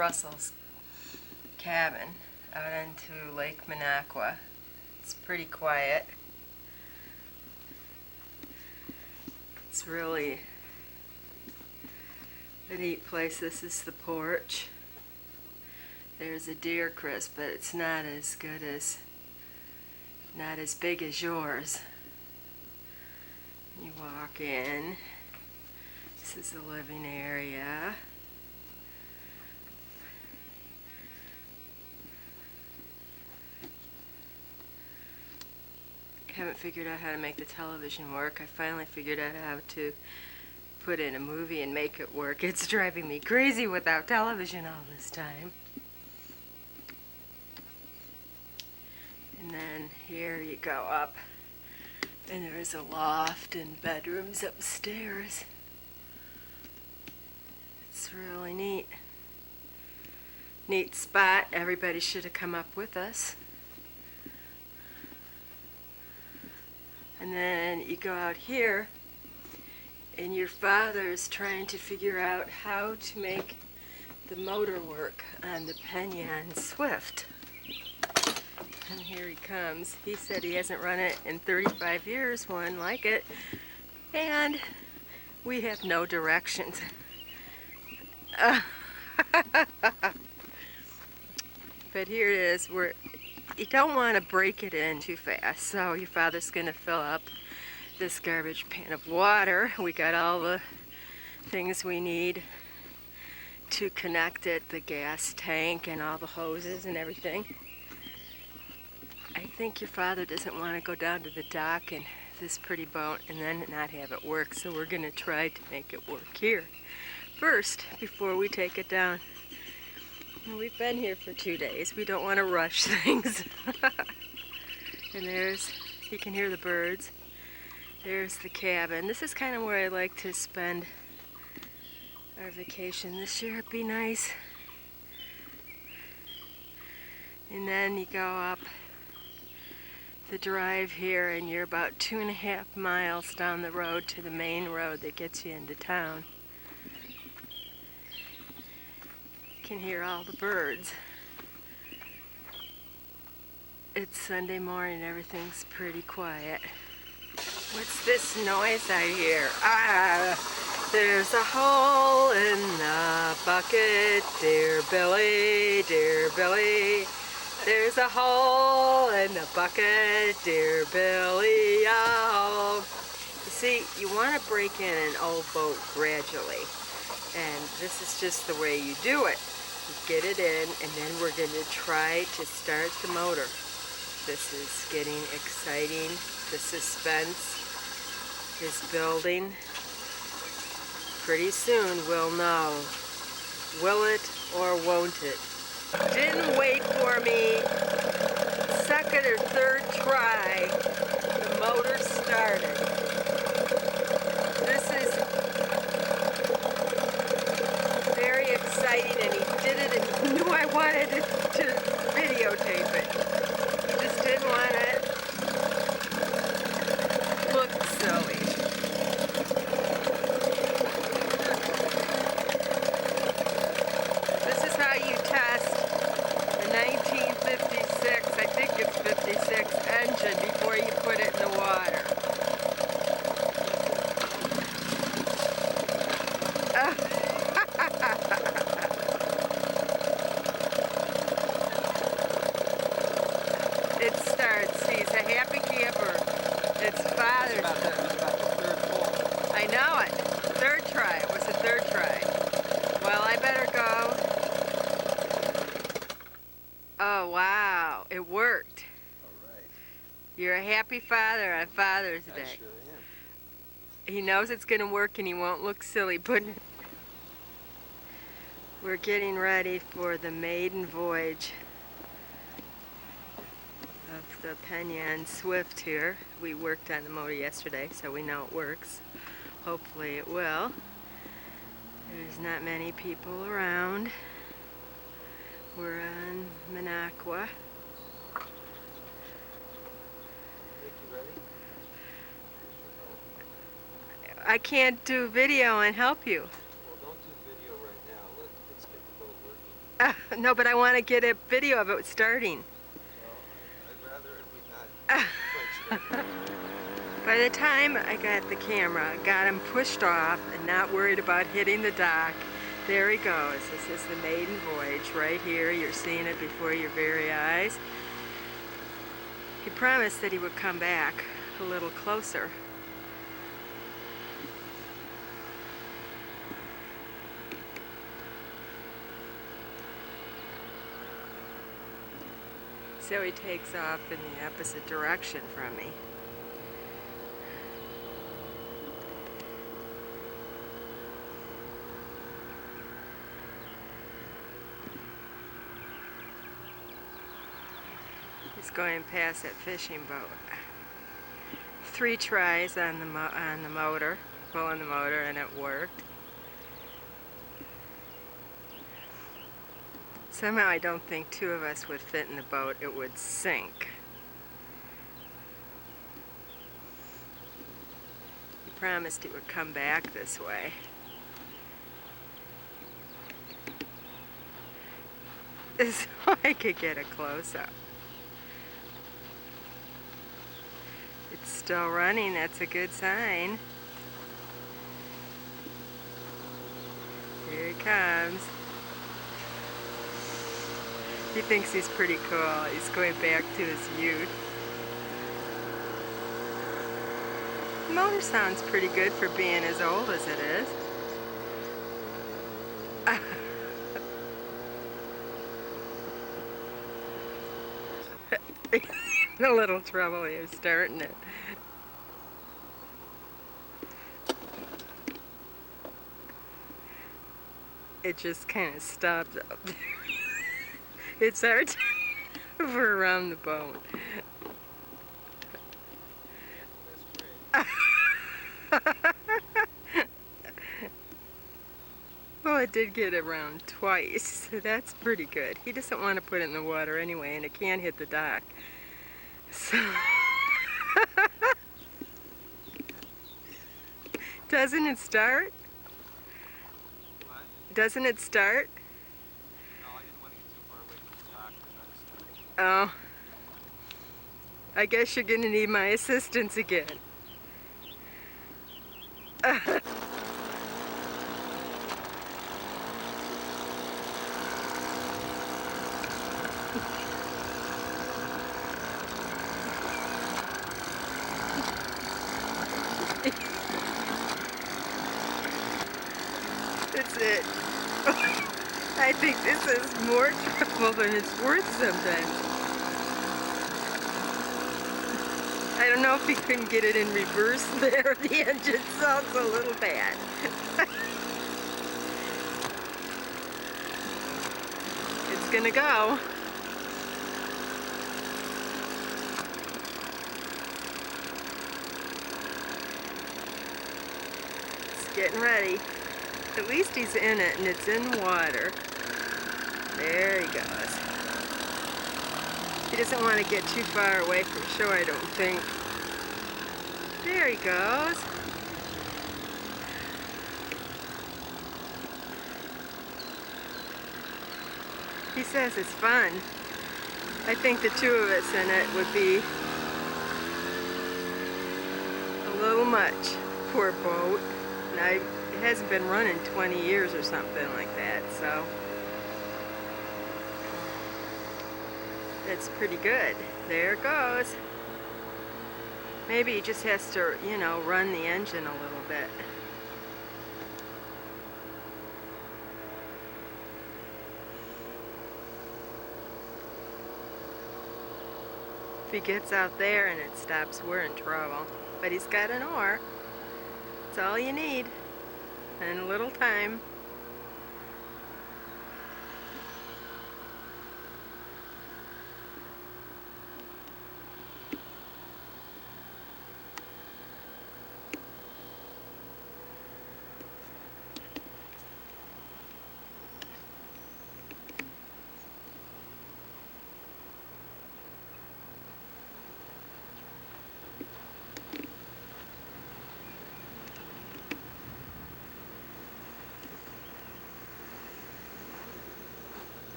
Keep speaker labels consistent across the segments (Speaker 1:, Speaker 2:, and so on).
Speaker 1: Russell's cabin out into Lake Minocqua. It's pretty quiet. It's really a neat place. This is the porch. There's a deer, Chris, but it's not as good as, not as big as yours. You walk in. This is the living area. I haven't figured out how to make the television work. I finally figured out how to put in a movie and make it work. It's driving me crazy without television all this time. And then here you go up, and there's a loft and bedrooms upstairs. It's really neat. Neat spot. Everybody should have come up with us. And then you go out here, and your father's trying to figure out how to make the motor work on the Penn Swift. And here he comes. He said he hasn't run it in 35 years, one like it, and we have no directions. But here it is. You don't want to break it in too fast, so your father's going to fill up this garbage pan of water. We got all the things we need to connect it, the gas tank and all the hoses and everything. I think your father doesn't want to go down to the dock in this pretty boat and then not have it work, so we're going to try to make it work here first before we take it down. We've been here for 2 days. We don't want to rush things. And there's, you can hear the birds. There's the cabin. This is kind of where I like to spend our vacation this year. It'd be nice. And then you go up the drive here, and you're about 2.5 miles down the road to the main road that gets you into town. You can hear all the birds. It's Sunday morning, everything's pretty quiet. What's this noise I hear? There's a hole in the bucket, dear Billy, dear Billy. There's a hole in the bucket, dear Billy, oh. You see, you want to break in an old boat gradually, and this is just the way you do it. You get it in, and then we're going to try to start the motor. This is getting exciting. The suspense is building. Pretty soon we'll know. Will it or won't it? Didn't wait for me. Second or third try, the motor started. This is very exciting, and he did it, and he knew I wanted to videotape it. He just didn't want it to look silly. This is how you test the 1956, I think it's 56 engine before you put it in the water. It starts. He's a happy camper. It's Father's.
Speaker 2: It's about the third pull.
Speaker 1: I know it. Third try. It was the third try. Well, I better go. Oh, wow. It worked.
Speaker 2: All right.
Speaker 1: You're a happy father on Father's Day.
Speaker 2: I sure am.
Speaker 1: He knows it's going to work, and he won't look silly putting it. We're getting ready for the maiden voyage of the Penn Swift here. We worked on the motor yesterday, so we know it works. Hopefully it will. There's not many people around. We're on Minocqua. I can't do video and help you.
Speaker 2: Well, don't do video right now. Let's get the boat working.
Speaker 1: No, but I want to get a video of it starting.
Speaker 2: Well, I'd rather if we not quite sure.
Speaker 1: By the time I got the camera, got him pushed off and not worried about hitting the dock, there he goes. This is the maiden voyage right here. You're seeing it before your very eyes. He promised that he would come back a little closer. So he takes off in the opposite direction from me. He's going past that fishing boat. 3 tries on the motor, pulling the motor, and it worked. Somehow I don't think 2 of us would fit in the boat. It would sink. He promised he would come back this way. So I could get a close-up. It's still running. That's a good sign. Here he comes. He thinks he's pretty cool. He's going back to his youth. The motor sounds pretty good for being as old as it is. In a little trouble here starting it. It just kind of stopped up there. It's our time to move around the boat. Well, it did get around twice, so that's pretty good. He doesn't want to put it in the water anyway, and it can't hit the dock. So doesn't it start?
Speaker 2: What?
Speaker 1: Doesn't it start?
Speaker 2: No, I didn't want to get too far away from the dock to try to start.
Speaker 1: Oh. I guess you're gonna need my assistance again. That's it. I think this is more trouble than it's worth sometimes. I don't know if he can get it in reverse there. The engine sounds a little bad. It's gonna go. It's getting ready. At least he's in it and it's in water. There he goes. He doesn't want to get too far away from shore, I don't think. There he goes. He says it's fun. I think the 2 of us in it would be a little much. Poor boat. And it hasn't been running 20 years or something like that, so it's pretty good. There it goes. Maybe he just has to, you know, run the engine a little bit. If he gets out there and it stops, we're in trouble. But he's got an oar. That's all you need. And a little time.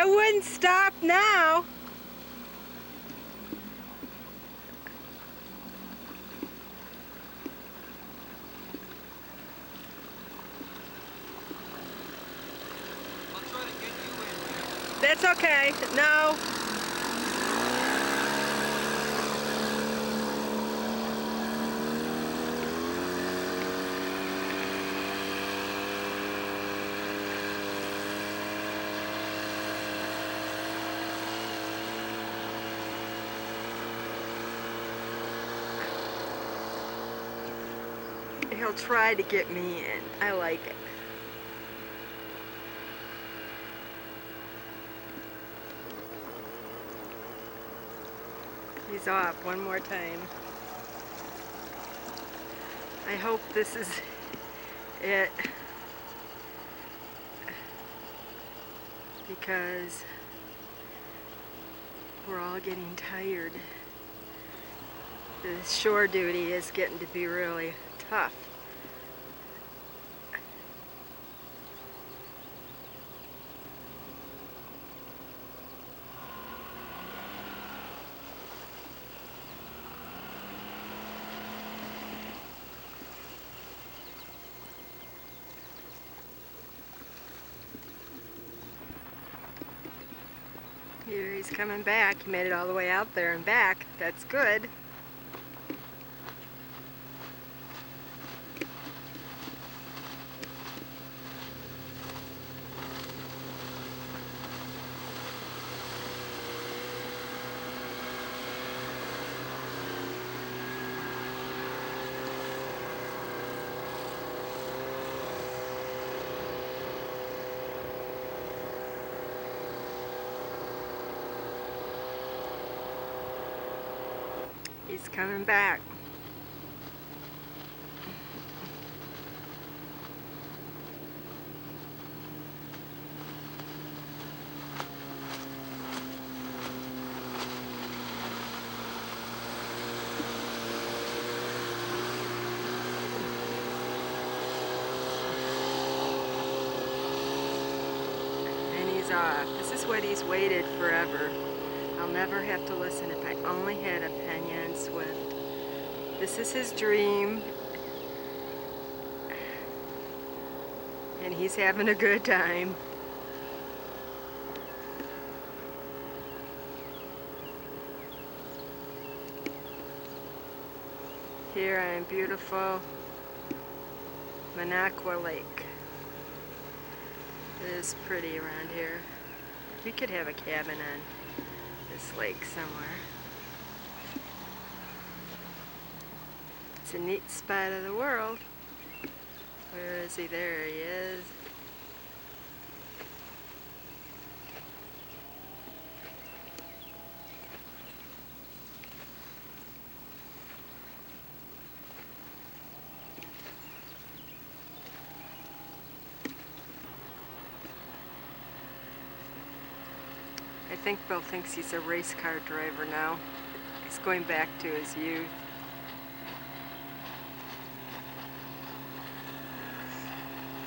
Speaker 1: I wouldn't stop now.
Speaker 2: I'll try to get you in.
Speaker 1: That's okay. No. He'll try to get me in. I like it. He's off one more time. I hope this is it, because we're all getting tired. The shore duty is getting to be really tough. Here he's coming back. He made it all the way out there and back. That's good. He's coming back. And he's off. This is what he's waited forever. I'll never have to listen if I only had a Penn Swift. This is his dream, and he's having a good time. Here on beautiful Minocqua Lake. It is pretty around here. We could have a cabin on this lake somewhere. It's a neat spot of the world. Where is he? There he is. I think Bill thinks he's a race car driver now. He's going back to his youth.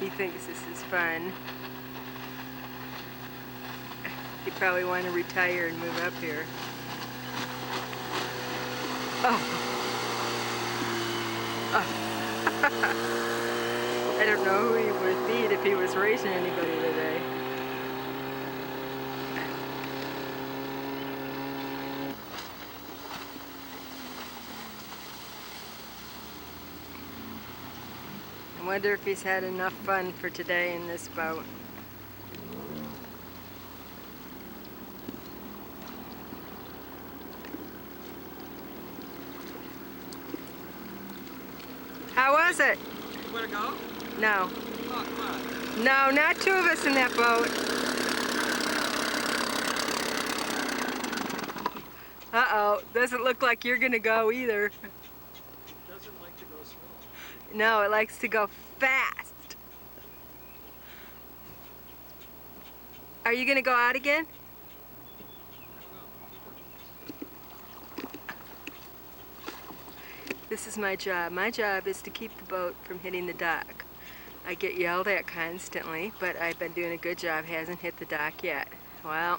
Speaker 1: He thinks this is fun. He probably want to retire and move up here. Oh. Oh. I don't know who he would beat if he was racing anybody today. I wonder if he's had enough fun for today in this boat. How was it?
Speaker 2: You want to go?
Speaker 1: No.
Speaker 2: Oh, come on.
Speaker 1: No, not two of us in that boat. Uh-oh, doesn't look like you're gonna go either.
Speaker 2: It doesn't like to go slow.
Speaker 1: No, it likes to go fast. Are you gonna go out again? This is my job. My job is to keep the boat from hitting the dock. I get yelled at constantly, but I've been doing a good job. Hasn't hit the dock yet. Well,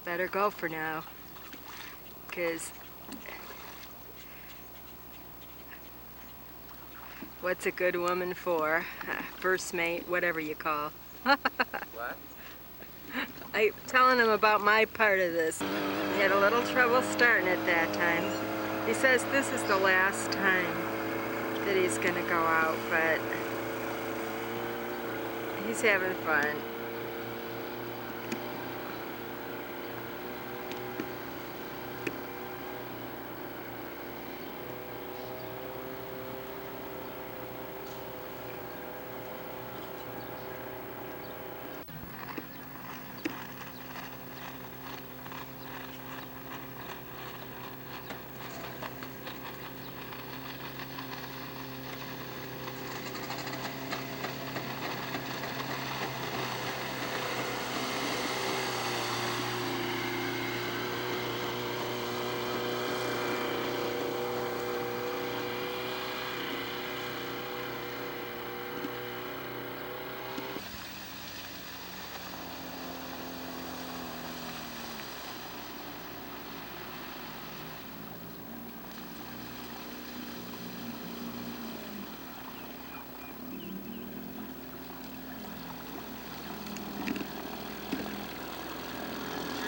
Speaker 1: better go for now. 'Cause what's a good woman for? First mate, whatever you call.
Speaker 2: What?
Speaker 1: I'm telling him about my part of this. He had a little trouble starting it that time. He says this is the last time that he's gonna go out, but he's having fun.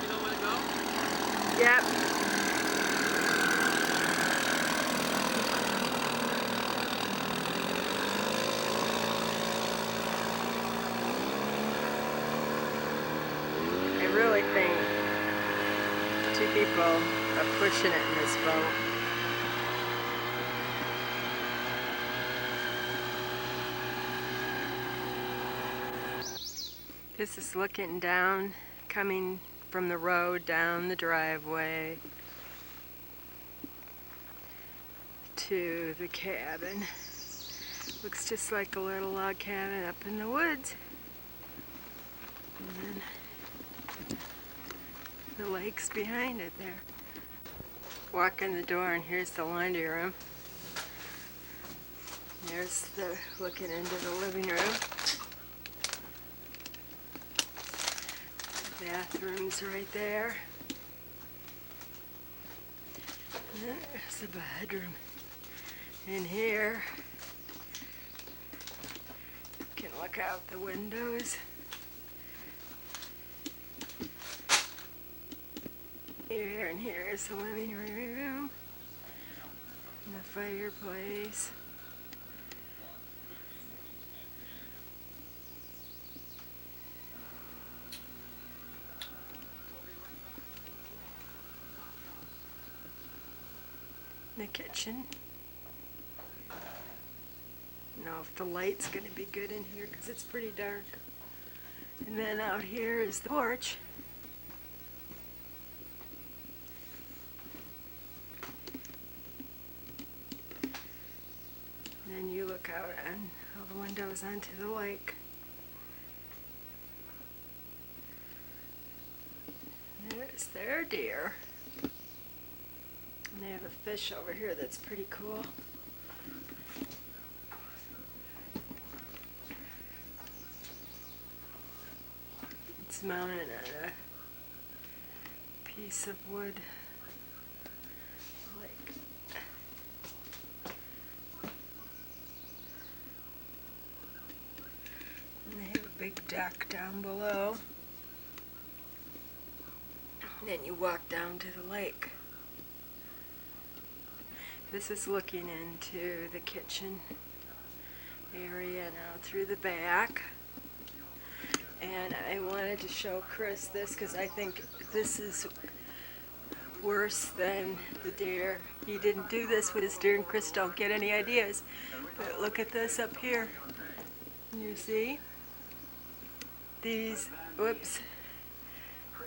Speaker 2: You know where to go?
Speaker 1: Yep. I really think two people are pushing it in this boat. This is looking down, coming from the road down the driveway to the cabin. Looks just like a little log cabin up in the woods. And then the lake's behind it there. Walk in the door and here's the laundry room. There's the looking into the living room. The bathroom's right there. And there's the bedroom. In here, you can look out the windows. Here and here is the living room. And the fireplace. The kitchen. Know if the light's going to be good in here because it's pretty dark. And then out here is the porch. And then you look out on all the windows onto the lake. There's their deer. And they have a fish over here that's pretty cool. It's mounted on a piece of wood. Like, and they have a big deck down below. And then you walk down to the lake. This is looking into the kitchen area now through the back. And I wanted to show Chris this because I think this is worse than the deer. He didn't do this with his deer, and Chris don't get any ideas. But look at this up here. You see? These, whoops.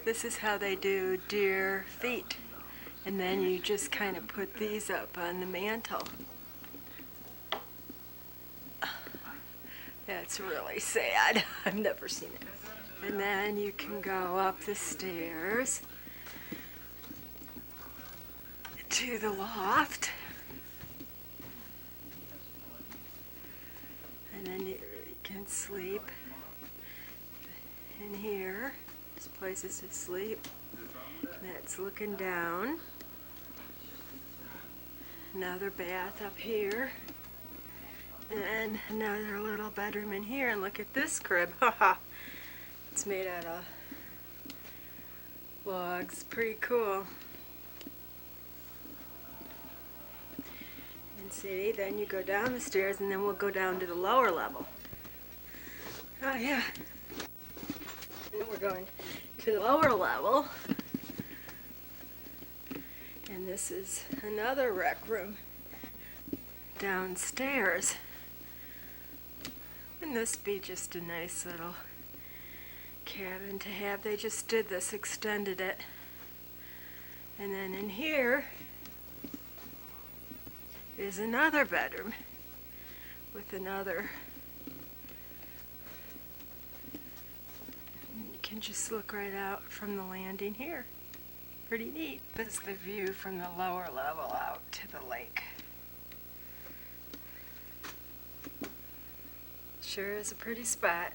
Speaker 1: This is how they do deer feet. And then you just kind of put these up on the mantle. That's really sad. I've never seen it. And then you can go up the stairs to the loft. And then you can sleep in here. This place is to sleep. That's looking down. Another bath up here. And another little bedroom in here. And look at this crib. Haha. It's made out of logs. Pretty cool. And see, then you go down the stairs and then we'll go down to the lower level. Oh yeah. And then we're going to the lower level. And this is another rec room downstairs. Wouldn't this be just a nice little cabin to have? They just did this, extended it. And then in here is another bedroom with another. You can just look right out from the landing here. Pretty neat. This is the view from the lower level out to the lake. Sure is a pretty spot.